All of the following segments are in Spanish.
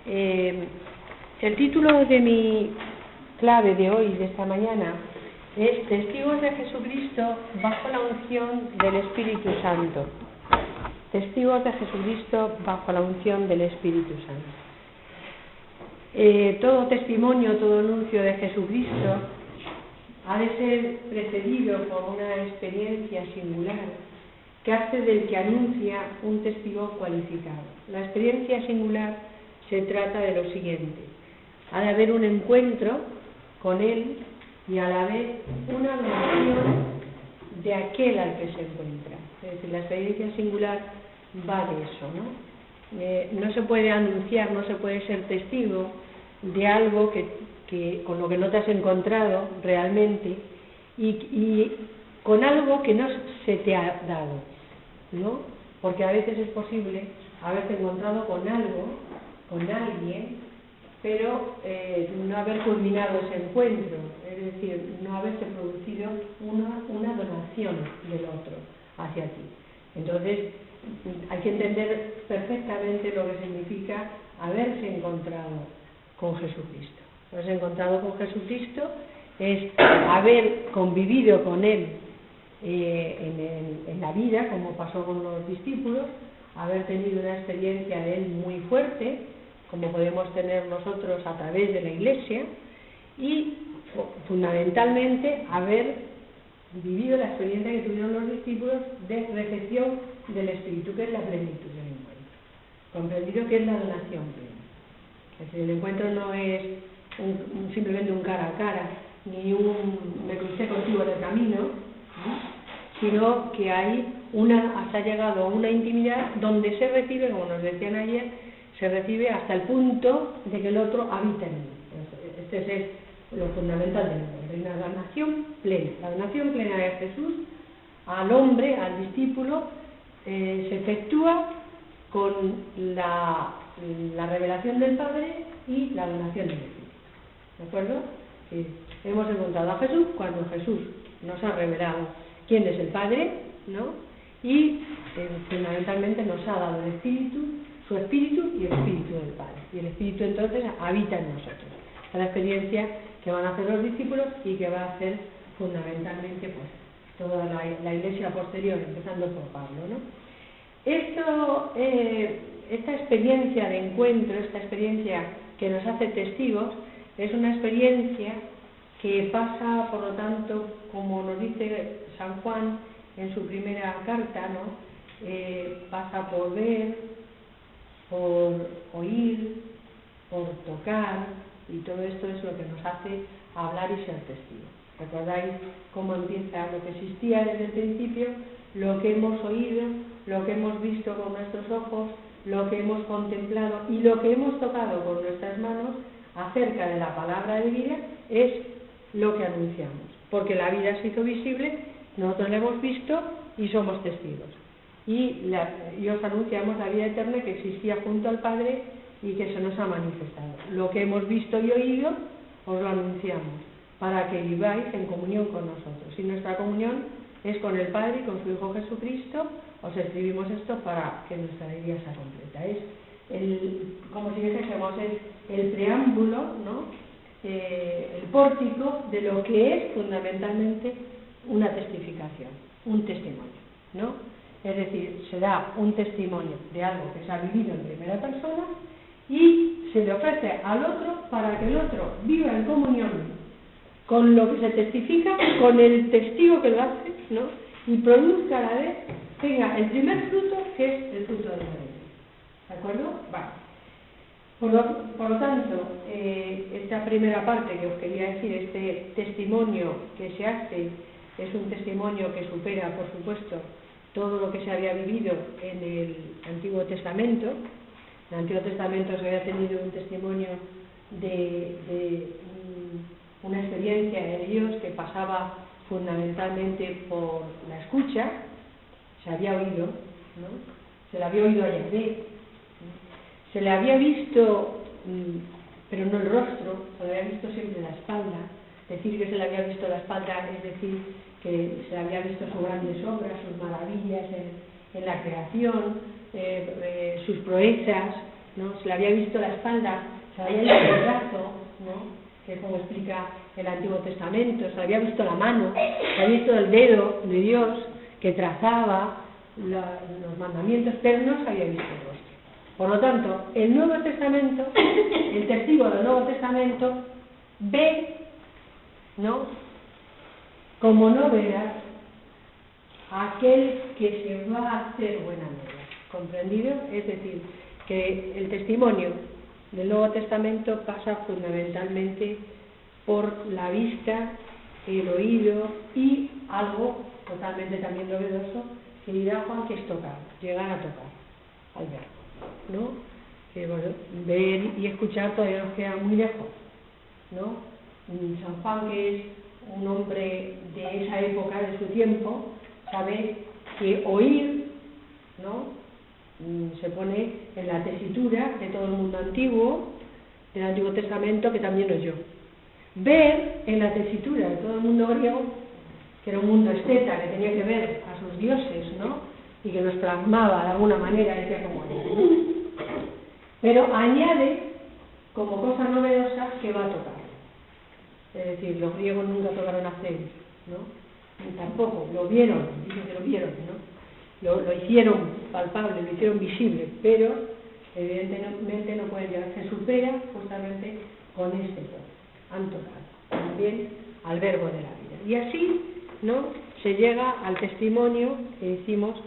El título de mi clave de hoy, de esta mañana, es Testigos de Jesucristo bajo la unción del Espíritu Santo. Testigos de Jesucristo bajo la unción del Espíritu Santo. Todo testimonio, todo anuncio de Jesucristo ha de ser precedido por una experiencia singular que hace del que anuncia un testigo cualificado. La experiencia singular se trata de lo siguiente: ha de haber un encuentro con Él y a la vez una adoración de aquel al que se encuentra. Es decir, la experiencia singular va de eso, ¿no? No se puede anunciar, no se puede ser testigo de algo que con lo que no te has encontrado realmente y con algo que no se te ha dado, ¿no? Porque a veces es posible haberte encontrado con algo, con alguien, pero no haber culminado ese encuentro, es decir, no haberse producido una donación del otro hacia ti. Entonces, hay que entender perfectamente lo que significa haberse encontrado con Jesucristo. Haberse encontrado con Jesucristo es haber convivido con Él en la vida, como pasó con los discípulos, haber tenido una experiencia de Él muy fuerte, como podemos tener nosotros a través de la Iglesia, y fundamentalmente haber vivido la experiencia que tuvieron los discípulos de recepción del Espíritu, que es la plenitud del encuentro, comprendido que es la donación plena. Es decir, el encuentro no es simplemente un cara a cara, ni me crucé contigo en el camino, ¿no? Sino que se ha llegado a una intimidad donde se recibe, como nos decían ayer, se recibe hasta el punto de que el otro habita en mí. Este es lo fundamental del encuentro, la donación plena. La donación plena de Jesús al hombre, al discípulo, se efectúa con la revelación del Padre y la donación del Espíritu. ¿De acuerdo? Sí. Hemos encontrado a Jesús cuando Jesús nos ha revelado quién es el Padre, ¿no? Y fundamentalmente nos ha dado el Espíritu, su Espíritu y el Espíritu del Padre. Y el Espíritu entonces habita en nosotros. Es la experiencia que van a hacer los discípulos y que va a hacer fundamentalmente pues toda la Iglesia posterior, empezando por Pablo, ¿no? Esta experiencia de encuentro, esta experiencia que nos hace testigos, es una experiencia que pasa, por lo tanto, como nos dice San Juan en su primera carta, ¿no? Pasa por ver, por oír, por tocar, y todo esto es lo que nos hace hablar y ser testigos. ¿Recordáis cómo empieza lo que existía desde el principio? Lo que hemos oído, lo que hemos visto con nuestros ojos, lo que hemos contemplado y lo que hemos tocado con nuestras manos acerca de la palabra de vida es lo que anunciamos. Porque la vida se hizo visible, nosotros la hemos visto y somos testigos. Y os anunciamos la vida eterna que existía junto al Padre y que se nos ha manifestado. Lo que hemos visto y oído os lo anunciamos para que viváis en comunión con nosotros. Y nuestra comunión es con el Padre y con su Hijo Jesucristo. Os escribimos esto para que nuestra alegría sea completa. Es como si dijésemos, es el preámbulo, ¿no? El pórtico de lo que es fundamentalmente una testificación, un testimonio, ¿no? Es decir, se da un testimonio de algo que se ha vivido en primera persona y se le ofrece al otro para que el otro viva en comunión con lo que se testifica, con el testigo que lo hace, ¿no? Y produzca a la vez, tenga el primer fruto, que es el fruto de la vida. ¿De acuerdo? Vale. Por lo tanto, esta primera parte que os quería decir, este testimonio que se hace, es un testimonio que supera, por supuesto, todo lo que se había vivido en el Antiguo Testamento. En el Antiguo Testamento se había tenido un testimonio de una experiencia de Dios que pasaba fundamentalmente por la escucha. Se había oído, ¿no? Se le había oído a Yahvé, se le había visto, pero no el rostro, se le había visto siempre la espalda. Decir que se le había visto la espalda es decir que se le había visto sus grandes obras, sus maravillas en la creación, sus proezas, ¿no? Se le había visto la espalda, se le había visto el brazo, ¿no? Que es como explica el Antiguo Testamento, se le había visto la mano, se había visto el dedo de Dios que trazaba los mandamientos, pero no se había visto el rostro. Por lo tanto, el Nuevo Testamento, el testigo del Nuevo Testamento, ve, ¿no?, como novedad a aquel que se va a hacer buena nueva. ¿Comprendido? Es decir, que el testimonio del Nuevo Testamento pasa fundamentalmente por la vista, el oído y algo totalmente también novedoso que dirá Juan, que es tocar, llegar a tocar al verbo, ¿no? Que bueno, ver y escuchar todavía nos queda muy lejos, ¿no? San Juan, que es un hombre de esa época, de su tiempo, sabe que oír, ¿no?, se pone en la tesitura de todo el mundo antiguo, del Antiguo Testamento, que también oyó. Ver en la tesitura de todo el mundo griego, que era un mundo esteta, que tenía que ver a sus dioses, ¿no?, y que los plasmaba de alguna manera, decía como ¿no? Pero añade como cosa novedosa que va a tocar. Es decir, los griegos nunca tocaron a Zeus, ¿no? Ni tampoco, lo vieron, dicen que lo vieron, ¿no? Lo hicieron palpable, lo hicieron visible, pero evidentemente no pueden llegar. Se supera justamente con este toque. Han tocado también al verbo de la vida. Y así, ¿no?, se llega al testimonio que decimos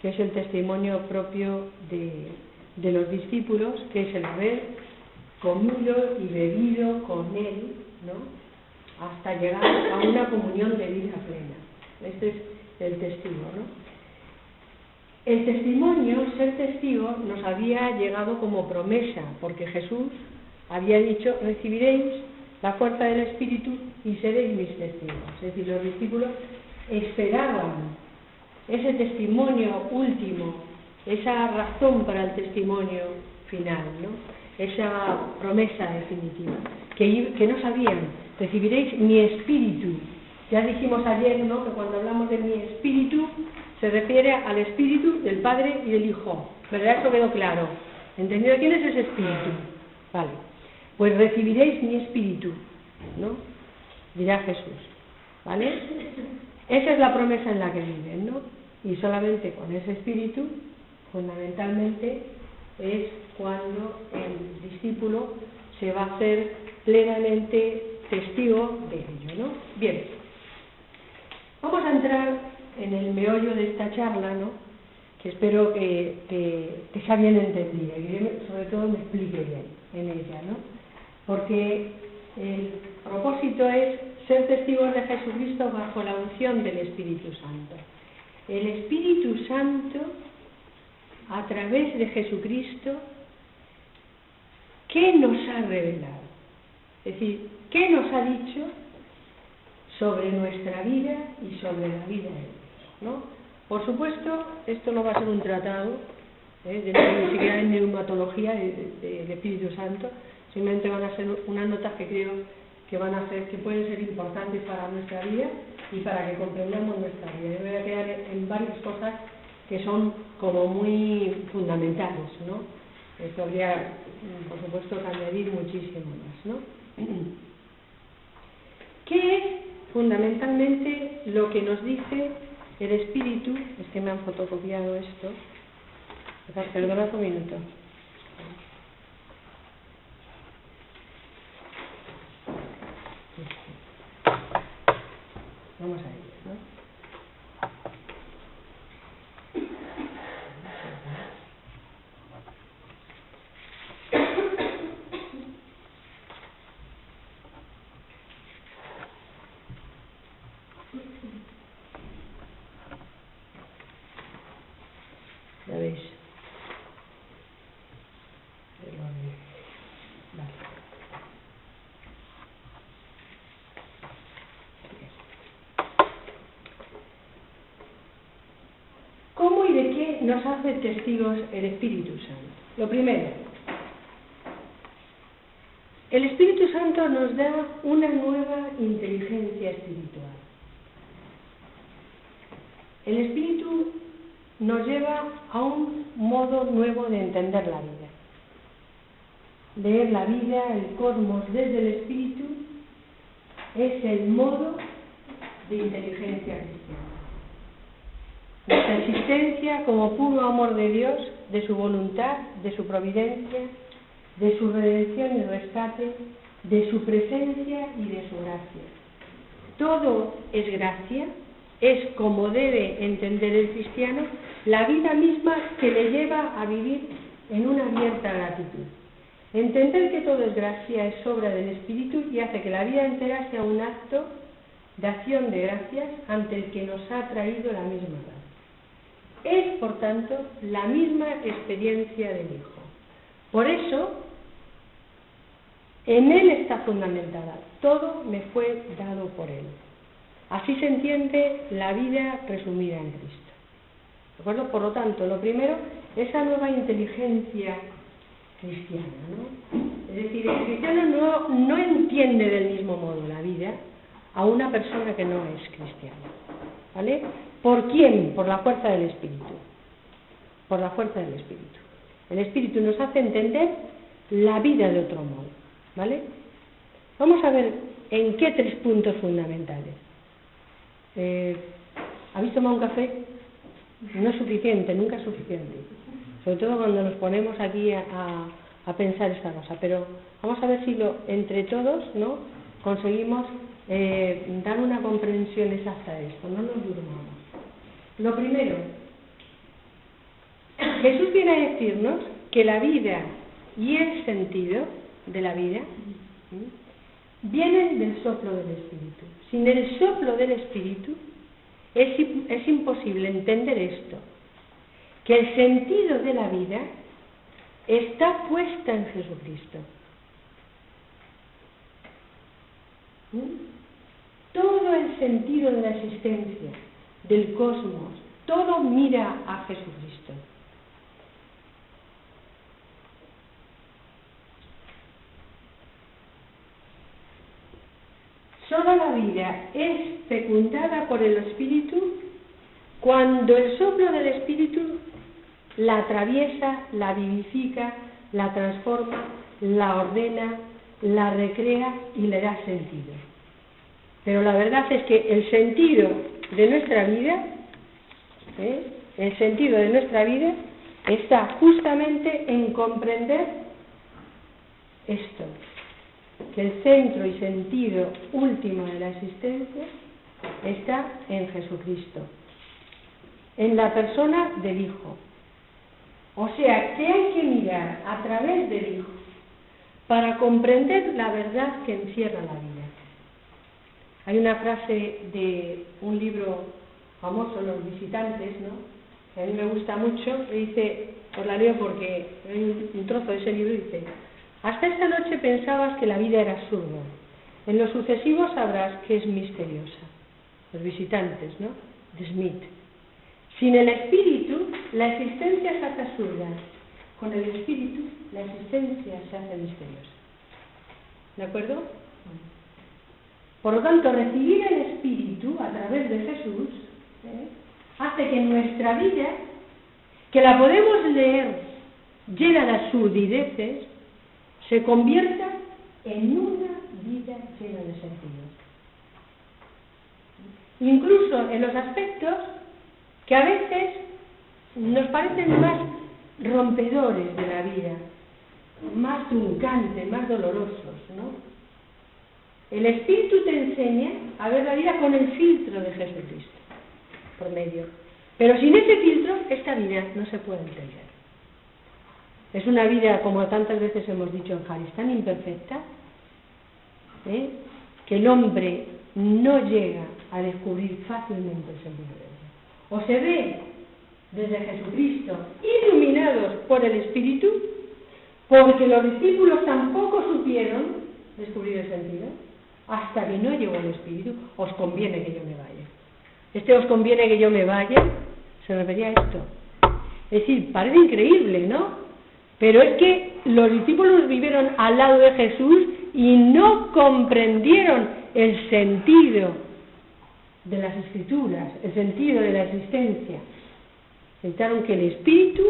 que es el testimonio propio de los discípulos, que es el haber comido y bebido con él, ¿no?, hasta llegar a una comunión de vida plena. Este es el testigo, ¿no? El testimonio, ser testigo, nos había llegado como promesa, porque Jesús había dicho: recibiréis la fuerza del Espíritu y seréis mis testigos. Es decir, los discípulos esperaban ese testimonio último, esa razón para el testimonio final, ¿no?, esa promesa definitiva, que no sabían. Recibiréis mi espíritu. Ya dijimos ayer, ¿no?, que cuando hablamos de mi espíritu se refiere al espíritu del Padre y del Hijo, ¿verdad? Eso quedó claro. ¿Entendido quién es ese espíritu? Vale. Pues recibiréis mi espíritu, ¿no?, dirá Jesús, ¿vale? Esa es la promesa en la que viven, ¿no? Y solamente con ese espíritu, fundamentalmente, es cuando el discípulo se va a hacer plenamente testigo de ello, ¿no? Bien, vamos a entrar en el meollo de esta charla, ¿no?, que espero que sea bien entendida y que sobre todo me explique bien en ella, ¿no? Porque el propósito es ser testigos de Jesucristo bajo la unción del Espíritu Santo. El Espíritu Santo, a través de Jesucristo, ¿qué nos ha revelado? Es decir, ¿qué nos ha dicho sobre nuestra vida y sobre la vida de Dios, ¿no? Por supuesto, esto no va a ser un tratado, ni siquiera en neumatología del Espíritu Santo, simplemente van a ser unas notas que creo que van a ser, que pueden ser importantes para nuestra vida y para que comprendamos nuestra vida. Yo voy a quedar en varias cosas que son como muy fundamentales, ¿no? Podría, por supuesto, añadir muchísimo más, ¿no? ¿Qué es fundamentalmente lo que nos dice el Espíritu? Es que me han fotocopiado esto. Perdona un minuto. Vamos a ello, ¿no? Ya veis. Vale. ¿Cómo y de qué nos hace testigos el Espíritu Santo? Lo primero, el Espíritu Santo nos da una nueva inteligencia espiritual. El Espíritu nos lleva a un modo nuevo de entender la vida. leer la vida, el cosmos desde el espíritu, es el modo de inteligencia cristiana. Nuestra existencia como puro amor de Dios, de su voluntad, de su providencia, de su redención y rescate, de su presencia y de su gracia. Todo es gracia, es como debe entender el cristiano la vida misma que le lleva a vivir en una abierta gratitud. Entender que todo es gracia es obra del Espíritu y hace que la vida entera sea un acto de acción de gracias ante el que nos ha traído la misma gracia. Es, por tanto, la misma experiencia del Hijo. Por eso, en Él está fundamentada. Todo me fue dado por Él. Así se entiende la vida resumida en Cristo. ¿De acuerdo? Por lo tanto, lo primero, esa nueva inteligencia cristiana, ¿no? Es decir, el cristiano no entiende del mismo modo la vida a una persona que no es cristiana. ¿Vale? ¿Por quién? Por la fuerza del Espíritu. Por la fuerza del Espíritu. El Espíritu nos hace entender la vida de otro modo. ¿Vale? Vamos a ver en qué 3 puntos fundamentales. ¿Habéis tomado un café? No es suficiente, nunca es suficiente. Sobre todo cuando nos ponemos aquí a pensar esta cosa. Pero vamos a ver si entre todos, ¿no?, conseguimos dar una comprensión exacta de esto. No nos durmamos. Lo primero, Jesús viene a decirnos que la vida y el sentido de la vida vienen del soplo del Espíritu. Sin el soplo del Espíritu es imposible entender esto, que el sentido de la vida está puesta en Jesucristo. Todo el sentido de la existencia, del cosmos, todo mira a Jesucristo. Toda la vida es fecundada por el Espíritu cuando el soplo del Espíritu la atraviesa, la vivifica, la transforma, la ordena, la recrea y le da sentido. Pero la verdad es que el sentido de nuestra vida, el sentido de nuestra vida está justamente en comprender esto, que el centro y sentido último de la existencia está en Jesucristo, en la persona del Hijo. O sea, que hay que mirar a través del Hijo para comprender la verdad que encierra la vida. Hay una frase de un libro famoso, Los Visitantes, ¿no?, que a mí me gusta mucho, que dice, os la leo porque hay un trozo de ese libro, dice: hasta esta noche pensabas que la vida era absurda. En lo sucesivo sabrás que es misteriosa. Los Visitantes, ¿no?, de Smith. Sin el Espíritu, la existencia se hace absurda. Con el Espíritu, la existencia se hace misteriosa. ¿De acuerdo? Por lo tanto, recibir el Espíritu a través de Jesús hace que nuestra vida, que la podemos leer llena de absurdideces, se convierta en una vida llena de sentido. Incluso en los aspectos que a veces nos parecen más rompedores de la vida, más truncantes, más dolorosos, ¿no? El Espíritu te enseña a ver la vida con el filtro de Jesucristo por medio. Pero sin ese filtro, esta vida no se puede entender. Es una vida, como tantas veces hemos dicho en Jaris, tan imperfecta, que el hombre no llega a descubrir fácilmente el sentido de ella. O se ve desde Jesucristo, iluminados por el Espíritu, porque los discípulos tampoco supieron descubrir el sentido, hasta que no llegó el Espíritu. Os conviene que yo me vaya. Os conviene que yo me vaya, se refería a esto. Es decir, parece increíble, ¿no? Pero es que los discípulos vivieron al lado de Jesús y no comprendieron el sentido de las Escrituras, el sentido de la existencia. Necesitaron que el Espíritu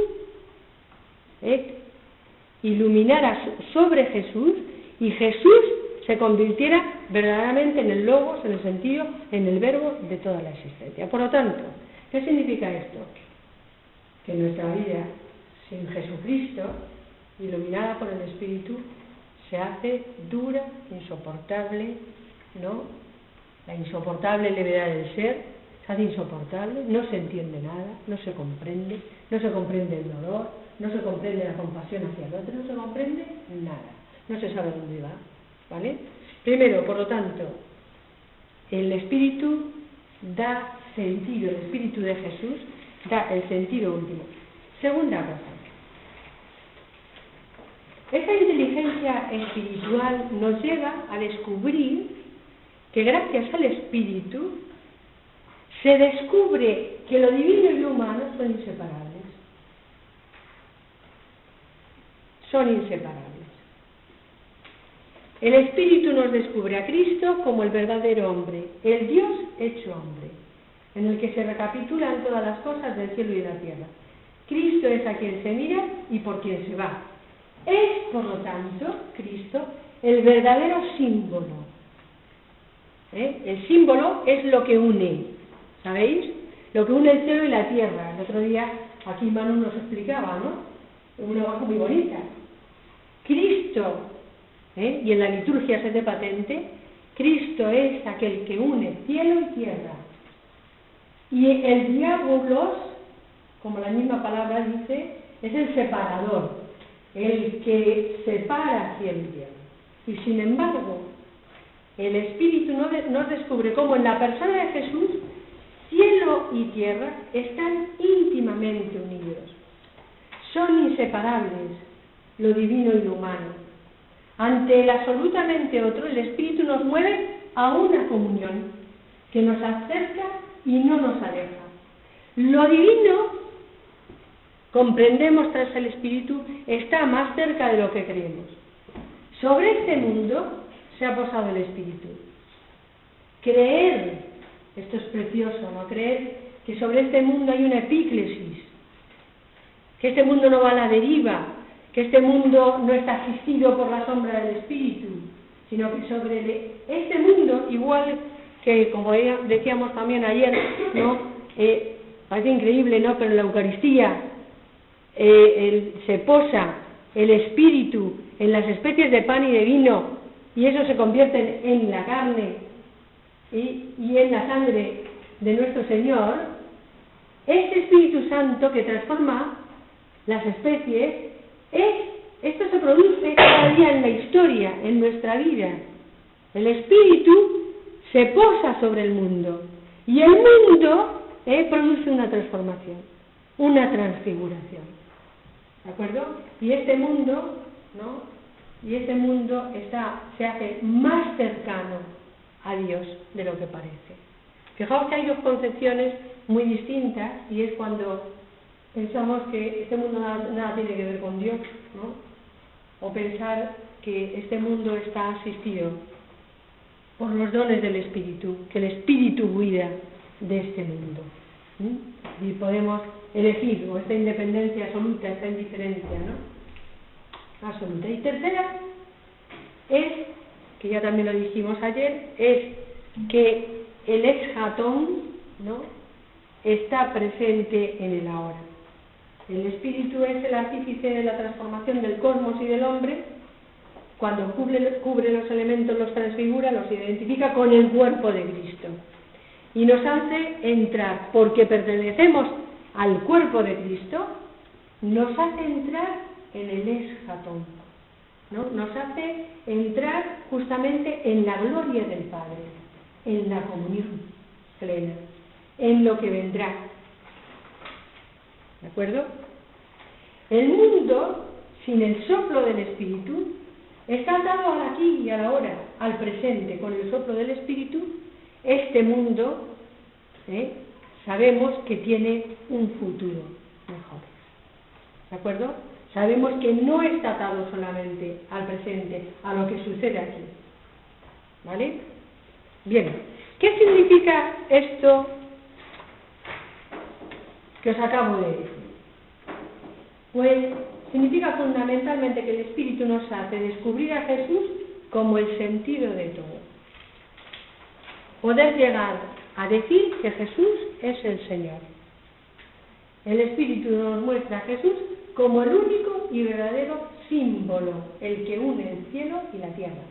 iluminara sobre Jesús y Jesús se convirtiera verdaderamente en el logos, en el sentido, en el verbo de toda la existencia. Por lo tanto, ¿qué significa esto? Que nuestra vida sin Jesucristo, iluminada por el Espíritu, se hace dura, insoportable, ¿no? La insoportable levedad del ser se hace insoportable, no se entiende nada, no se comprende el dolor, no se comprende la compasión hacia el otro, no se comprende nada, no se sabe dónde va, ¿vale? Primero, por lo tanto, el Espíritu da sentido, el Espíritu de Jesús da el sentido último. Segunda cosa, esta inteligencia espiritual nos lleva a descubrir que gracias al Espíritu se descubre que lo divino y lo humano son inseparables. Son inseparables. El Espíritu nos descubre a Cristo como el verdadero hombre, el Dios hecho hombre, en el que se recapitulan todas las cosas del cielo y de la tierra. Cristo es a quien se mira y por quien se va. Es, por lo tanto, Cristo el verdadero símbolo. El símbolo es lo que une, ¿sabéis? Lo que une el cielo y la tierra. El otro día aquí Manu nos explicaba, ¿no? Una cosa muy bonita. Cristo, y en la liturgia se hace patente, Cristo es aquel que une cielo y tierra. Y el diabolos, como la misma palabra dice, es el separador, el que separa cielo y tierra. Y sin embargo, el Espíritu nos descubre cómo en la persona de Jesús, cielo y tierra están íntimamente unidos. Son inseparables lo divino y lo humano. Ante el absolutamente otro, el Espíritu nos mueve a una comunión que nos acerca y no nos aleja. Lo divino, comprendemos tras el Espíritu, está más cerca de lo que creemos. Sobre este mundo se ha posado el Espíritu. Creer, esto es precioso, ¿no? Creer que sobre este mundo hay una epíclesis, que este mundo no va a la deriva, que este mundo no está asistido por la sombra del Espíritu, sino que sobre este mundo, igual que, como decíamos también ayer, ¿no? Parece increíble, ¿no? Pero en la Eucaristía se posa el Espíritu en las especies de pan y de vino, y eso se convierte en la carne y en la sangre de nuestro Señor. Este Espíritu Santo que transforma las especies, esto se produce cada día en la historia, en nuestra vida. El Espíritu se posa sobre el mundo y el mundo produce una transformación, una transfiguración, ¿de acuerdo? Y este mundo, ¿no? Y este mundo se hace más cercano a Dios de lo que parece. Fijaos que hay dos concepciones muy distintas, y es cuando pensamos que este mundo nada tiene que ver con Dios, ¿no? O pensar que este mundo está asistido por los dones del Espíritu, que el Espíritu cuida de este mundo. Y podemos elegir o esta independencia absoluta, esta indiferencia, ¿no? Absoluta. Y tercera es, que ya también lo dijimos ayer, es que el eschaton, ¿no? Está presente en el ahora. El Espíritu es el artífice de la transformación del cosmos y del hombre. Cuando cubre los elementos, los transfigura, los identifica con el cuerpo de Cristo. Y nos hace entrar, porque pertenecemos al cuerpo de Cristo, nos hace entrar en el eschaton, ¿no? Nos hace entrar justamente en la gloria del Padre, en la comunión plena, en lo que vendrá. ¿De acuerdo? El mundo, sin el soplo del Espíritu, está atado al aquí y a la ahora, al presente. Con el soplo del Espíritu, este mundo, sabemos que tiene un futuro mejor. ¿De acuerdo? Sabemos que no está atado solamente al presente, a lo que sucede aquí. ¿Vale? Bien. ¿Qué significa esto que os acabo de decir? Pues significa fundamentalmente que el Espíritu nos hace descubrir a Jesús como el sentido de todo. Poder llegar a decir que Jesús es el Señor. El Espíritu nos muestra a Jesús como el único y verdadero símbolo, el que une el cielo y la tierra.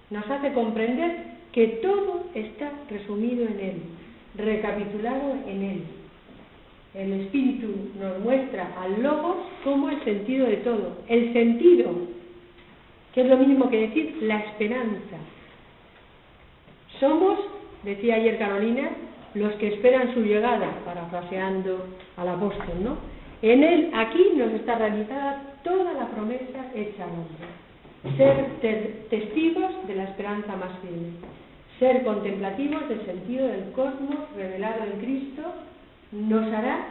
Nos hace comprender que todo está resumido en Él, recapitulado en Él. El Espíritu nos muestra al Logos como el sentido de todo. El sentido, que es lo mismo que decir la esperanza. Somos, decía ayer Carolina, los que esperan su llegada, parafraseando al apóstol, ¿no? En Él, aquí, nos está realizada toda la promesa hecha al hombre. Ser testigos de la esperanza más firme. Ser contemplativos del sentido del cosmos revelado en Cristo nos hará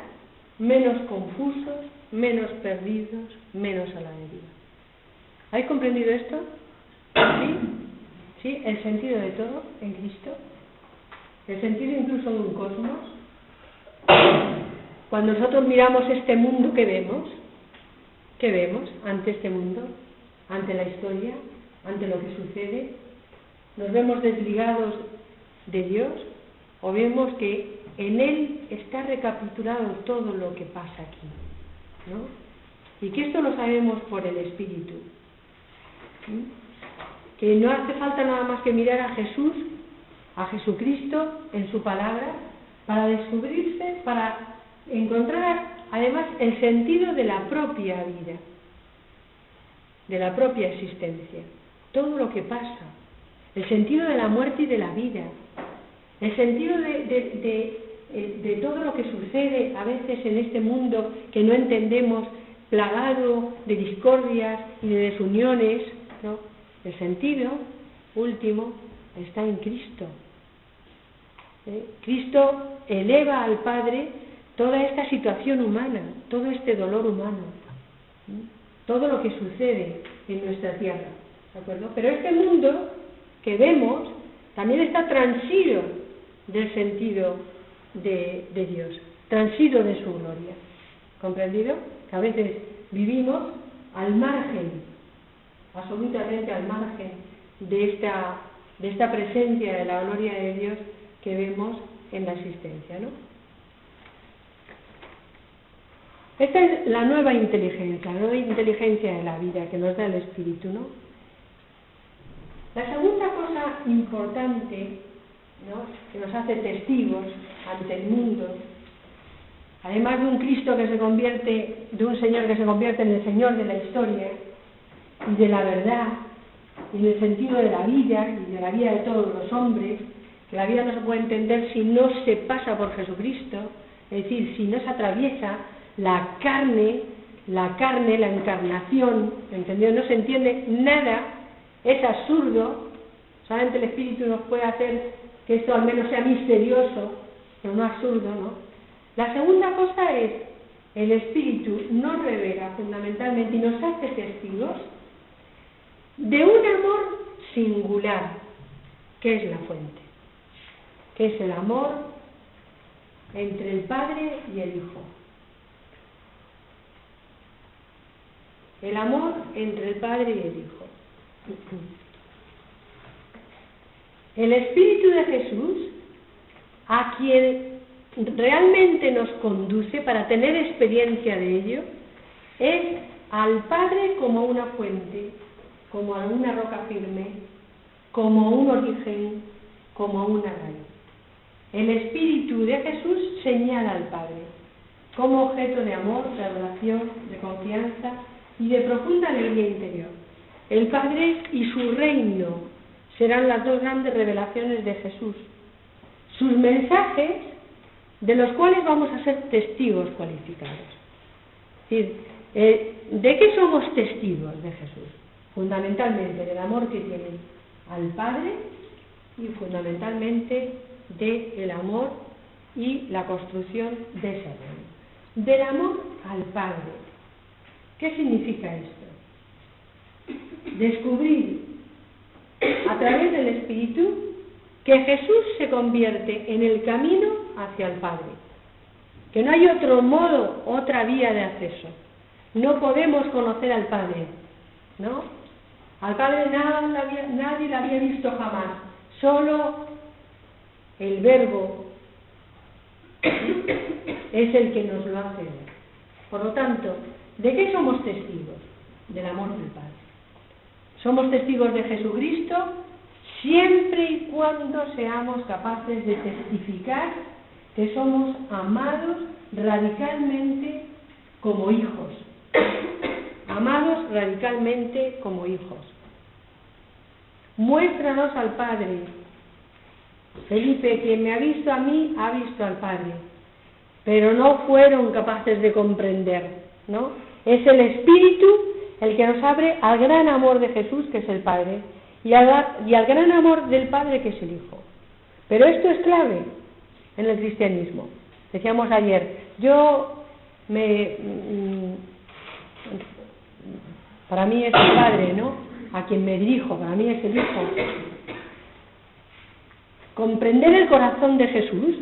menos confusos, menos perdidos, menos a la deriva. ¿Habéis comprendido esto? ¿Sí? ¿Sí? El sentido de todo en Cristo. El sentido incluso de un cosmos. Cuando nosotros miramos este mundo, ¿qué vemos? ¿Qué vemos ante este mundo? Ante la historia, ante lo que sucede. ¿Nos vemos desligados de Dios? ¿O vemos que en Él está recapitulado todo lo que pasa aquí? ¿No? Y que esto lo sabemos por el Espíritu. ¿Sí? Que no hace falta nada más que mirar a Jesús, a Jesucristo en su palabra, para descubrirse, para encontrar además el sentido de la propia vida, de la propia existencia, todo lo que pasa, el sentido de la muerte y de la vida, el sentido de todo lo que sucede a veces en este mundo que no entendemos, plagado de discordias y de desuniones, ¿no? El sentido último está en Cristo. Cristo eleva al Padre toda esta situación humana, todo este dolor humano, todo lo que sucede en nuestra tierra, ¿de acuerdo? Pero este mundo que vemos también está transido del sentido de Dios, transido de su gloria. ¿Comprendido? Que a veces vivimos al margen, absolutamente al margen de esta presencia de la gloria de Dios que vemos en la existencia, ¿no? Esta es la nueva inteligencia de la vida que nos da el Espíritu, ¿no? La segunda cosa importante, ¿no?, que nos hace testigos ante el mundo, además de un Cristo que se convierte, de un Señor que se convierte en el Señor de la historia y de la verdad, y en el sentido de la vida y de la vida de todos los hombres, que la vida no se puede entender si no se pasa por Jesucristo, es decir, si no se atraviesa la carne, la encarnación, ¿entendido? No se entiende nada, es absurdo. Solamente el Espíritu nos puede hacer que esto al menos sea misterioso, pero no absurdo, ¿no? La segunda cosa es, el Espíritu nos revela fundamentalmente y nos hace testigos de un amor singular, que es la fuente, que es el amor entre el Padre y el Hijo. El amor entre el Padre y el Hijo. El Espíritu de Jesús, a quien realmente nos conduce para tener experiencia de ello, es al Padre como una fuente, como una roca firme, como un origen, como una raíz. El Espíritu de Jesús señala al Padre como objeto de amor, de adoración, de confianza y de profunda alegría interior. El Padre y su reino serán las dos grandes revelaciones de Jesús. Sus mensajes, de los cuales vamos a ser testigos cualificados. Es decir, ¿de qué somos testigos de Jesús? Fundamentalmente del amor que tiene al Padre y fundamentalmente del amor y la construcción de ese reino. Del amor al Padre. ¿Qué significa esto? Descubrir a través del Espíritu que Jesús se convierte en el camino hacia el Padre, que no hay otro modo, otra vía de acceso, no podemos conocer al Padre, ¿no? Al Padre nadie lo había visto jamás, solo el Verbo es el que nos lo hace ver. Por lo tanto, ¿de qué somos testigos? Del amor del Padre. Somos testigos de Jesucristo siempre y cuando seamos capaces de testificar que somos amados radicalmente como hijos. Amados radicalmente como hijos. Muéstranos al Padre. Felipe, quien me ha visto a mí, ha visto al Padre. Pero no fueron capaces de comprender, ¿no? Es el Espíritu el que nos abre al gran amor de Jesús, que es el Padre, y al gran amor del Padre, que es el Hijo. Pero esto es clave en el cristianismo. Decíamos ayer, para mí es el Padre, ¿no? A quien me dirijo, para mí es el Hijo. Comprender el corazón de Jesús,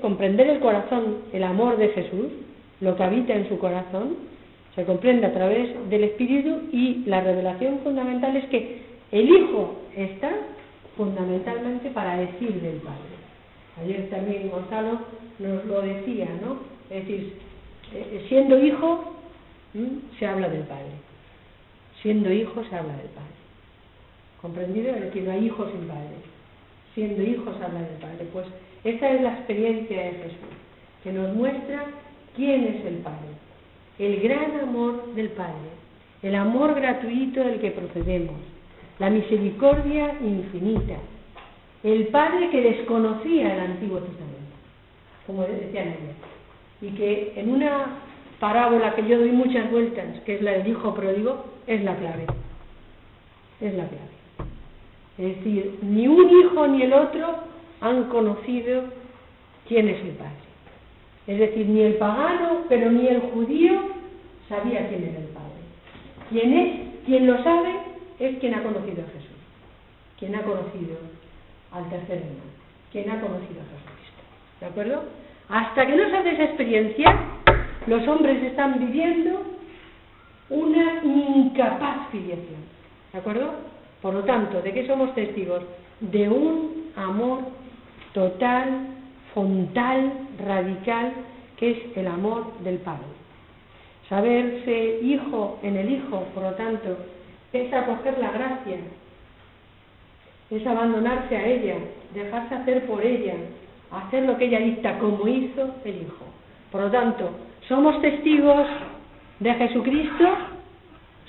comprender el corazón, el amor de Jesús, lo que habita en su corazón, se comprende a través del Espíritu, y la revelación fundamental es que el Hijo está fundamentalmente para decir del Padre. Ayer también Gonzalo nos lo decía, ¿no? Es decir, siendo hijo, se habla del Padre. Siendo hijo, se habla del Padre. ¿Comprendido? Es decir, no hay hijos sin Padre. Siendo hijos, se habla del Padre. Pues esta es la experiencia de Jesús, que nos muestra quién es el Padre. El gran amor del Padre, el amor gratuito del que procedemos, la misericordia infinita, el Padre que desconocía el Antiguo Testamento, como decían ayer, y que en una parábola que yo doy muchas vueltas, que es la del hijo pródigo, es la clave. Es la clave. Es decir, ni un hijo ni el otro han conocido quién es el Padre. Es decir, ni el pagano, pero ni el judío sabía quién era el Padre. Quien lo sabe es quien ha conocido a Jesús, quien ha conocido al tercer hermano, quien ha conocido a Jesucristo. ¿De acuerdo? Hasta que no se hace esa experiencia, los hombres están viviendo una incapaz filiación. ¿De acuerdo? Por lo tanto, ¿de qué somos testigos? De un amor total, frontal, radical, que es el amor del Padre. Saberse hijo en el Hijo, por lo tanto, es acoger la gracia, es abandonarse a ella, dejarse hacer por ella, hacer lo que ella dicta, como hizo el Hijo. Por lo tanto, somos testigos de Jesucristo,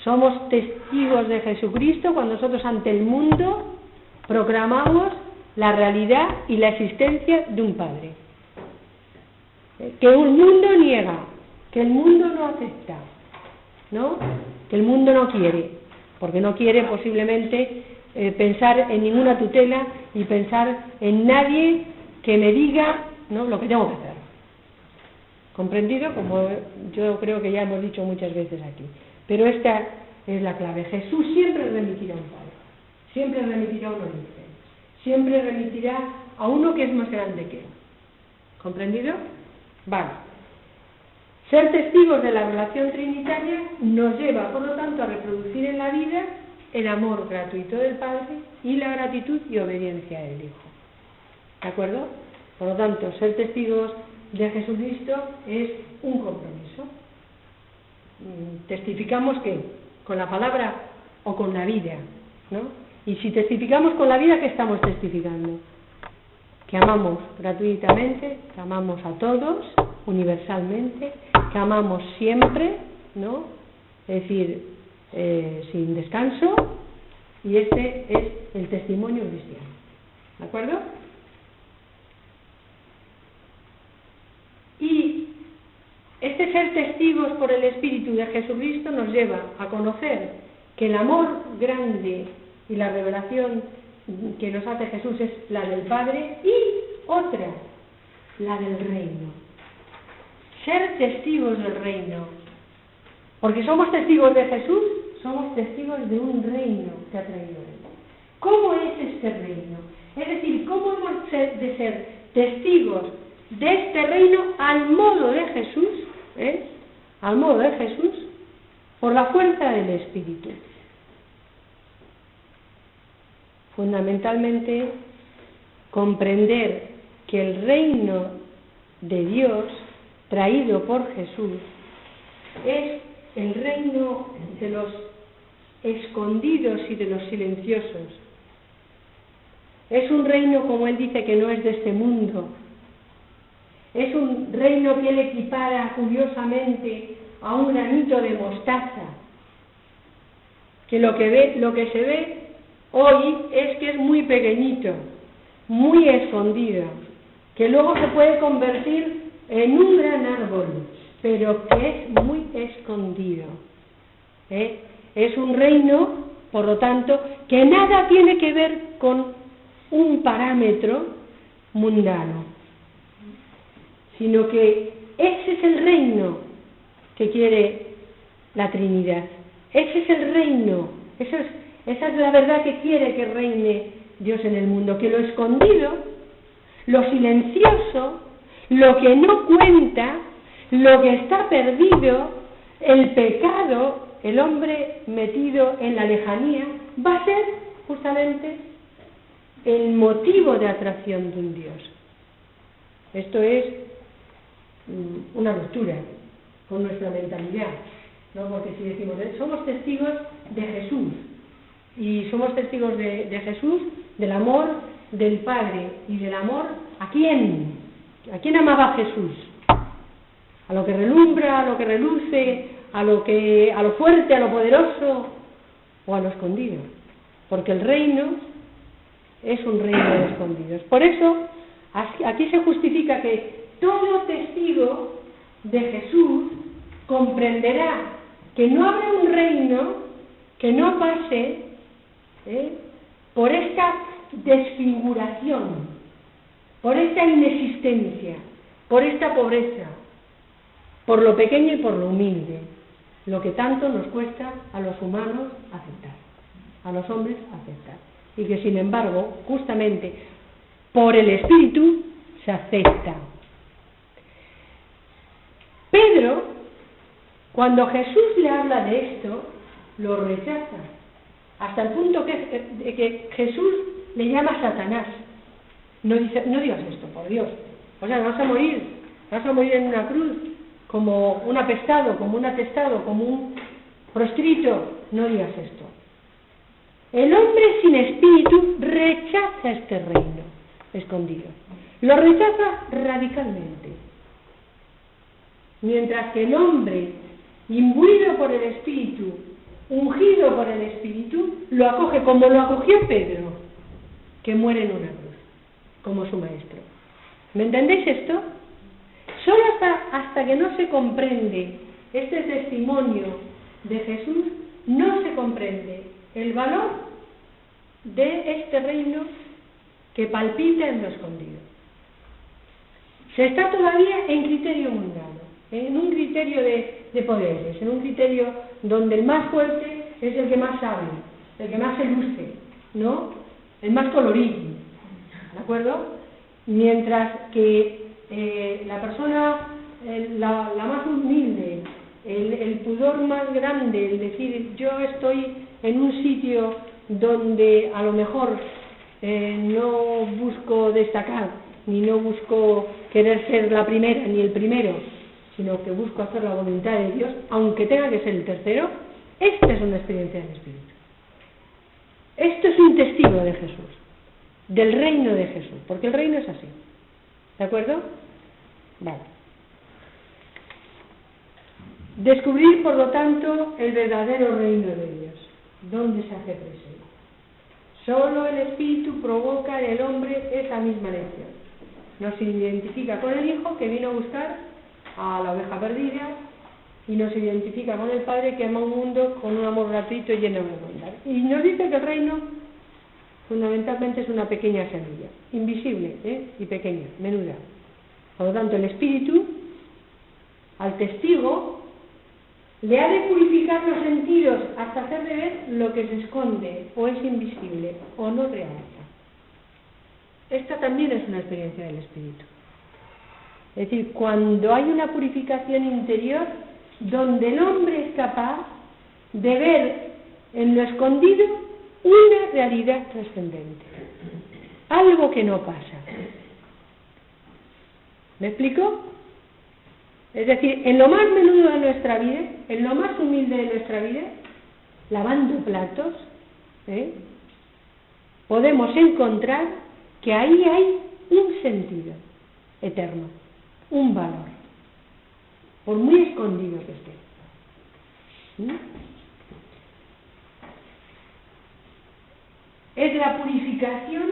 somos testigos de Jesucristo cuando nosotros ante el mundo proclamamos la realidad y la existencia de un Padre. Que el mundo niega, que el mundo no acepta, ¿no? Que el mundo no quiere, porque no quiere posiblemente pensar en ninguna tutela y pensar en nadie que me diga, ¿no?, lo que tengo que hacer. ¿Comprendido? Como yo creo que ya hemos dicho muchas veces aquí. Pero esta es la clave. Jesús siempre remitirá a un Padre, siempre remitirá a un origen, siempre remitirá a uno que es más grande que él. ¿Comprendido? Vale. Ser testigos de la relación trinitaria nos lleva, por lo tanto, a reproducir en la vida el amor gratuito del Padre y la gratitud y obediencia del Hijo. ¿De acuerdo? Por lo tanto, ser testigos de Jesucristo es un compromiso. Testificamos ¿qué? Con la palabra o con la vida, ¿no? Y si testificamos con la vida, ¿qué estamos testificando? Que amamos gratuitamente, que amamos a todos, universalmente, que amamos siempre, ¿no? Es decir, sin descanso, y este es el testimonio cristiano. ¿De acuerdo? Y este ser testigos por el Espíritu de Jesucristo nos lleva a conocer que el amor grande y la revelación que nos hace Jesús es la del Padre, y otra, la del reino. Ser testigos del reino. Porque somos testigos de Jesús, somos testigos de un reino que ha traído Él. ¿Cómo es este reino? Es decir, ¿cómo hemos de ser testigos de este reino al modo de Jesús? Al modo de Jesús, por la fuerza del Espíritu. Fundamentalmente, comprender que el reino de Dios, traído por Jesús, es el reino de los escondidos y de los silenciosos. Es un reino, como él dice, que no es de este mundo. Es un reino que él equipara curiosamente a un granito de mostaza. Que lo que se ve hoy es que es muy pequeñito, muy escondido, que luego se puede convertir en un gran árbol, pero que es muy escondido. Es un reino, por lo tanto, que nada tiene que ver con un parámetro mundano, sino que ese es el reino que quiere la Trinidad. Ese es el reino, esa es la verdad que quiere que reine Dios en el mundo, que lo escondido, lo silencioso, lo que no cuenta, lo que está perdido, el pecado, el hombre metido en la lejanía, va a ser justamente el motivo de atracción de un Dios. Esto es una ruptura con nuestra mentalidad, ¿no? Porque si decimos, somos testigos de Jesús, y somos testigos de Jesús, del amor del Padre y del amor, ¿a quién? ¿A quién amaba Jesús? ¿A lo que relumbra, a lo que reluce, a lo fuerte, a lo poderoso, o a lo escondido? Porque el reino es un reino de escondidos. Por eso, aquí se justifica que todo testigo de Jesús comprenderá que no habrá un reino que no pase por esta desfiguración, por esta inexistencia, por esta pobreza, por lo pequeño y por lo humilde, lo que tanto nos cuesta a los humanos aceptar, a los hombres aceptar, y que sin embargo, justamente por el Espíritu se acepta. Pedro, cuando Jesús le habla de esto, lo rechaza, hasta el punto que Jesús le llama Satanás. No digas esto, por Dios. O sea, vas a morir en una cruz, como un apestado, como un atestado, como un proscrito. No digas esto. El hombre sin espíritu rechaza este reino escondido. Lo rechaza radicalmente. Mientras que el hombre, imbuido por el Espíritu, ungido por el Espíritu, lo acoge como lo acogió Pedro, que muere en una cruz, como su maestro. ¿Me entendéis esto? Solo hasta que no se comprende este testimonio de Jesús, no se comprende el valor de este reino que palpita en lo escondido. Se está todavía en criterio mundano, en un criterio de poderes, en un criterio donde el más fuerte es el que más sabe, el que más se luce, ¿no? El más colorido, ¿de acuerdo? Mientras que la persona, la más humilde, el pudor más grande, el decir, yo estoy en un sitio donde a lo mejor no busco destacar, ni no busco querer ser la primera ni el primero, sino que busco hacer la voluntad de Dios, aunque tenga que ser el tercero. Esta es una experiencia del Espíritu. Esto es un testigo de Jesús, del reino de Jesús, porque el reino es así. ¿De acuerdo? Vale. Descubrir, por lo tanto, el verdadero reino de Dios. ¿Dónde se hace presente? Solo el Espíritu provoca en el hombre esa misma lección. Nos identifica con el Hijo que vino a buscar a la oveja perdida, y nos identifica con el Padre que ama un mundo con un amor gratuito y lleno de bondad. Y nos dice que el reino fundamentalmente es una pequeña semilla, invisible y pequeña, menuda. Por lo tanto, el Espíritu al testigo le ha de purificar los sentidos hasta hacerle ver lo que se esconde o es invisible o no realza. Esta también es una experiencia del Espíritu. Es decir, cuando hay una purificación interior donde el hombre es capaz de ver en lo escondido una realidad trascendente, algo que no pasa. ¿Me explico? Es decir, en lo más menudo de nuestra vida, en lo más humilde de nuestra vida, lavando platos, podemos encontrar que ahí hay un sentido eterno, un valor, por muy escondido que esté. Es la purificación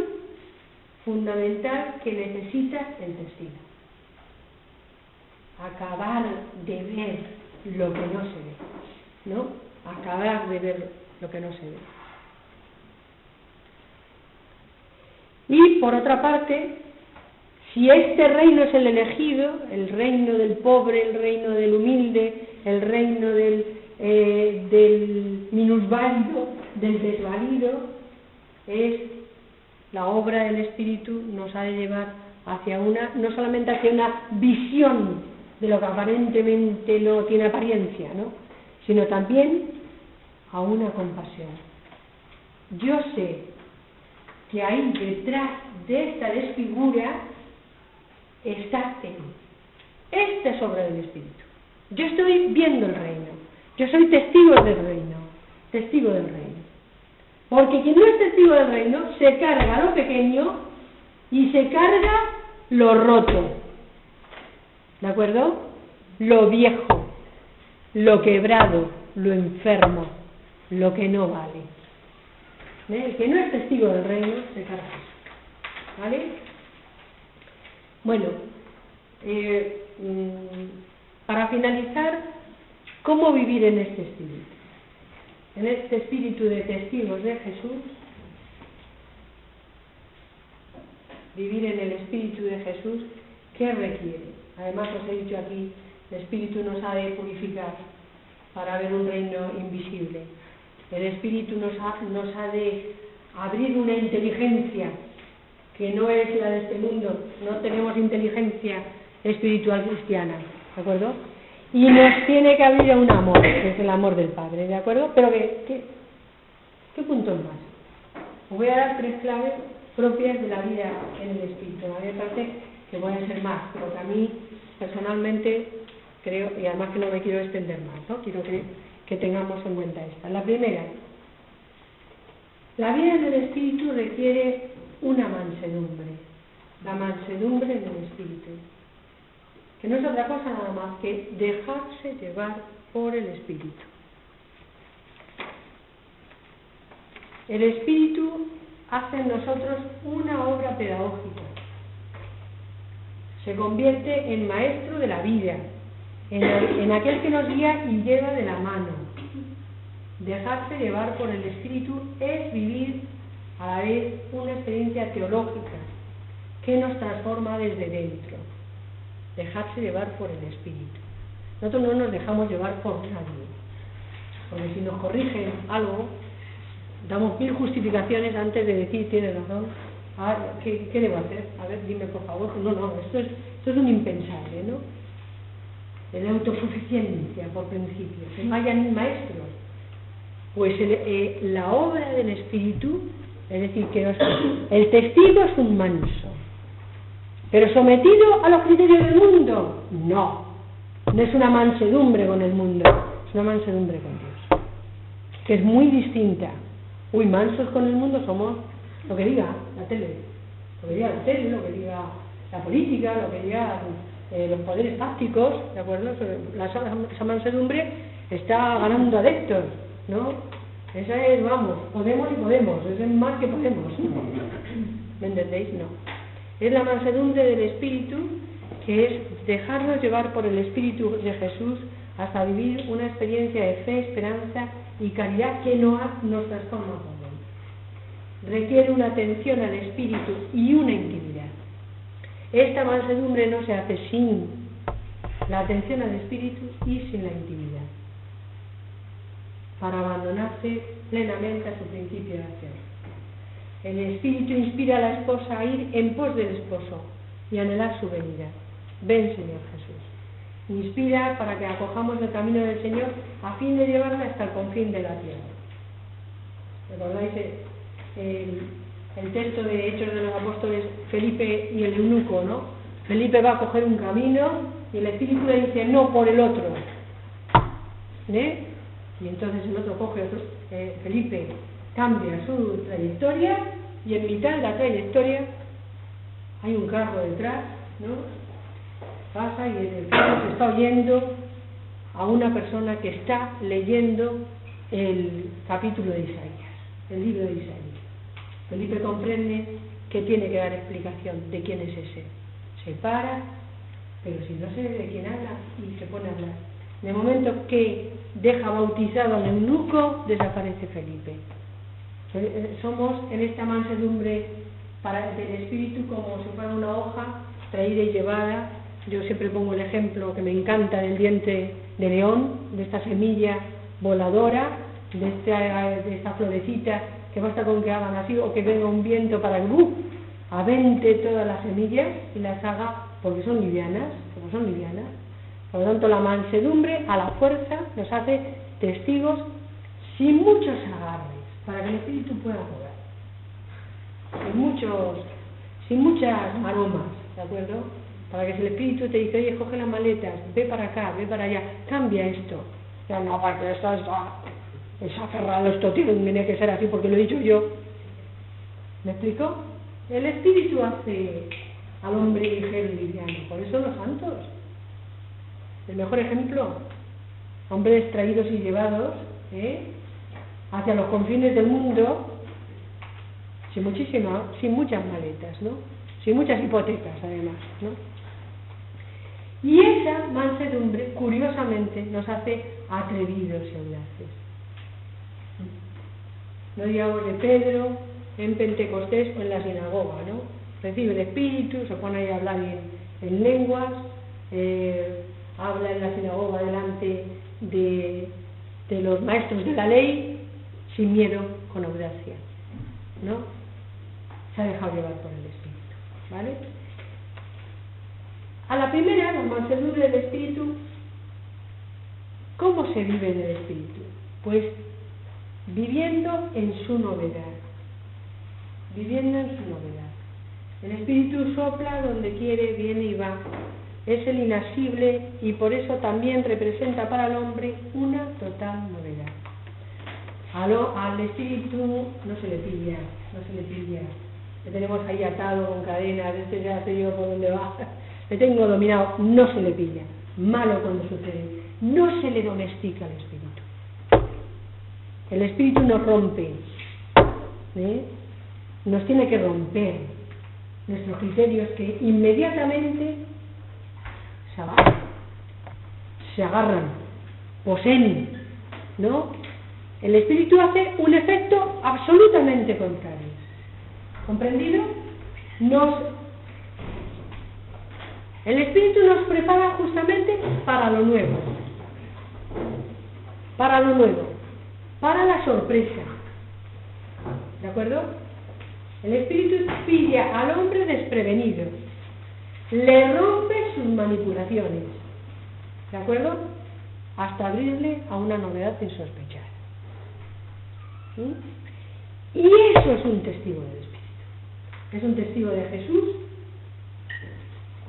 fundamental que necesita el testigo. Acabar de ver lo que no se ve, ¿no? Acabar de ver lo que no se ve. Y por otra parte, si este reino es el elegido, el reino del pobre, el reino del humilde, el reino del minusválido, del desvalido, es la obra del Espíritu nos ha de llevar hacia no solamente hacia una visión de lo que aparentemente no tiene apariencia, ¿no?, sino también a una compasión. Yo sé que ahí detrás de esta desfigura está él. Esta es obra del Espíritu. Yo estoy viendo el reino, yo soy testigo del reino, testigo del reino. Porque quien no es testigo del reino se carga lo pequeño y se carga lo roto, ¿de acuerdo? Lo viejo, lo quebrado, lo enfermo, lo que no vale. El que no es testigo del reino se carga eso, ¿vale? Bueno, para finalizar, ¿cómo vivir en este espíritu? En este espíritu de testigos de Jesús, vivir en el espíritu de Jesús, ¿qué requiere? Además os he dicho aquí, el espíritu nos ha de purificar para ver un reino invisible. El espíritu nos ha de abrir una inteligencia que no es la de este mundo, no tenemos inteligencia espiritual cristiana, ¿de acuerdo? Y nos tiene que abrir a un amor, que es el amor del Padre, ¿de acuerdo? Pero ¿qué puntos más? Os voy a dar 3 claves propias de la vida en el Espíritu. A mí me parece que voy a ser más, pero que a mí personalmente creo, y además que no me quiero extender más, ¿no? Quiero que tengamos en cuenta esta. La primera, la vida en el Espíritu requiere una mansedumbre, la mansedumbre en el Espíritu, que no es otra cosa nada más que dejarse llevar por el Espíritu. El Espíritu hace en nosotros una obra pedagógica, se convierte en maestro de la vida, en aquel que nos guía y lleva de la mano. Dejarse llevar por el Espíritu es vivir a la vez una experiencia teológica que nos transforma desde dentro. Dejarse llevar por el Espíritu. Nosotros no nos dejamos llevar por nadie, porque si nos corrigen algo, damos 1000 justificaciones antes de decir, tienes razón, ¿qué debo hacer? A ver, dime por favor. No, esto es un impensable, ¿no? La autosuficiencia por principio, que vayan maestros. Pues la obra del Espíritu, es decir, que el testigo es un manso, pero sometido a los criterios del mundo, no es una mansedumbre con el mundo, es una mansedumbre con Dios, que es muy distinta. Mansos con el mundo somos lo que diga la tele, lo que diga la política, lo que diga los poderes fácticos, ¿de acuerdo? Esa mansedumbre está ganando adeptos, ¿no? Esa es, podemos y podemos, es más que podemos. ¿Me entendéis? No. Es la mansedumbre del Espíritu, que es dejarnos llevar por el Espíritu de Jesús hasta vivir una experiencia de fe, esperanza y caridad que nos transforma por dentro. Requiere una atención al Espíritu y una intimidad. Esta mansedumbre no se hace sin la atención al Espíritu y sin la intimidad, para abandonarse plenamente a su principio de acción. El Espíritu inspira a la esposa a ir en pos del esposo y anhelar su venida. Ven, Señor Jesús. inspira para que acojamos el camino del Señor a fin de llevarla hasta el confín de la tierra. ¿Recordáis el texto de Hechos de los Apóstoles, Felipe y el eunuco, ¿no? Felipe va a coger un camino y el Espíritu le dice no por el otro, y entonces el otro coge otro, Felipe cambia su trayectoria y en mitad de la trayectoria hay un carro detrás, ¿no? Pasa y en el carro se está oyendo a una persona que está leyendo el capítulo de Isaías, el libro de Isaías. Felipe comprende que tiene que dar explicación de quién es ese. Se para, pero si no sé de quién habla, y se pone a hablar. En el momento que deja bautizado al eunuco, desaparece Felipe. Somos en esta mansedumbre del Espíritu como si fuera una hoja traída y llevada. Yo siempre pongo el ejemplo que me encanta del diente de león, de esta semilla voladora, de esta florecita que basta con que hagan así o que venga un viento para que avente todas las semillas y las haga porque son livianas, Por lo tanto, la mansedumbre a la fuerza nos hace testigos sin muchos agarres, para que el Espíritu pueda jugar. Sin muchas maromas, ¿de acuerdo? Para que si el Espíritu te dice, oye, coge las maletas, ve para acá, ve para allá, cambia esto. Ya no, porque esto es aferrado, esto tiene que ser así porque lo he dicho yo. ¿Me explico? El Espíritu hace al hombre ligero y liviano, por eso los santos. El mejor ejemplo, hombres traídos y llevados hacia los confines del mundo sin muchas maletas, ¿no? Sin muchas hipotecas, además, ¿no? Y esa mansedumbre, curiosamente, nos hace atrevidos y audaces. No digamos de Pedro en Pentecostés o en la sinagoga, ¿no? Recibe el Espíritu, se pone ahí a hablar en lenguas, habla en la sinagoga delante de los maestros de la ley, sin miedo, con audacia, ¿no? Se ha dejado llevar por el Espíritu, ¿vale? A la primera, la mansedumbre del Espíritu. ¿Cómo se vive en el Espíritu? Pues viviendo en su novedad. Viviendo en su novedad. El Espíritu sopla donde quiere, viene y va. Es el inasible y por eso también representa para el hombre una total novedad. Al Espíritu no se le pilla. Le tenemos ahí atado con cadenas, ya sé yo por dónde va. Le tengo dominado, no se le pilla. Malo cuando sucede. No se le domestica al Espíritu. El Espíritu nos rompe. Nos tiene que romper nuestros criterios que inmediatamente se agarran, poseen, ¿no? El Espíritu hace un efecto absolutamente contrario. ¿Comprendido? El Espíritu nos prepara justamente para lo nuevo, para la sorpresa, ¿de acuerdo? El Espíritu pilla al hombre desprevenido, le rompe sus manipulaciones, ¿de acuerdo? Hasta abrirle a una novedad sin sospechar. ¿Sí? Y eso es un testigo del Espíritu. Es un testigo de Jesús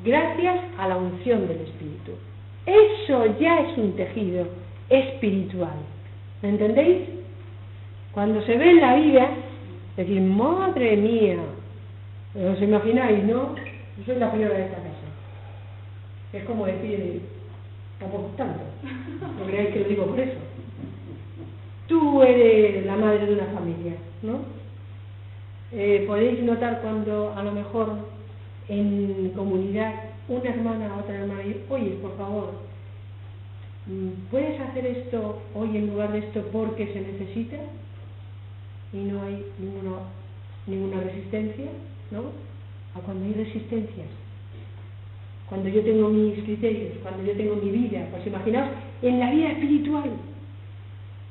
gracias a la unción del Espíritu. Eso ya es un tejido espiritual. ¿Me entendéis? Cuando se ve en la vida, decir, madre mía, os imagináis, ¿no? Yo soy la señora de esta casa. Es como decir, tampoco tanto, no creáis que lo digo por eso. Tú eres la madre de una familia, ¿no? Podéis notar cuando a lo mejor en comunidad una hermana a otra hermana dice, oye, por favor, ¿puedes hacer esto hoy en lugar de esto porque se necesita? Y no hay ninguna resistencia, ¿no? A cuando hay resistencias, cuando yo tengo mis criterios, cuando yo tengo mi vida, pues imaginaos en la vida espiritual.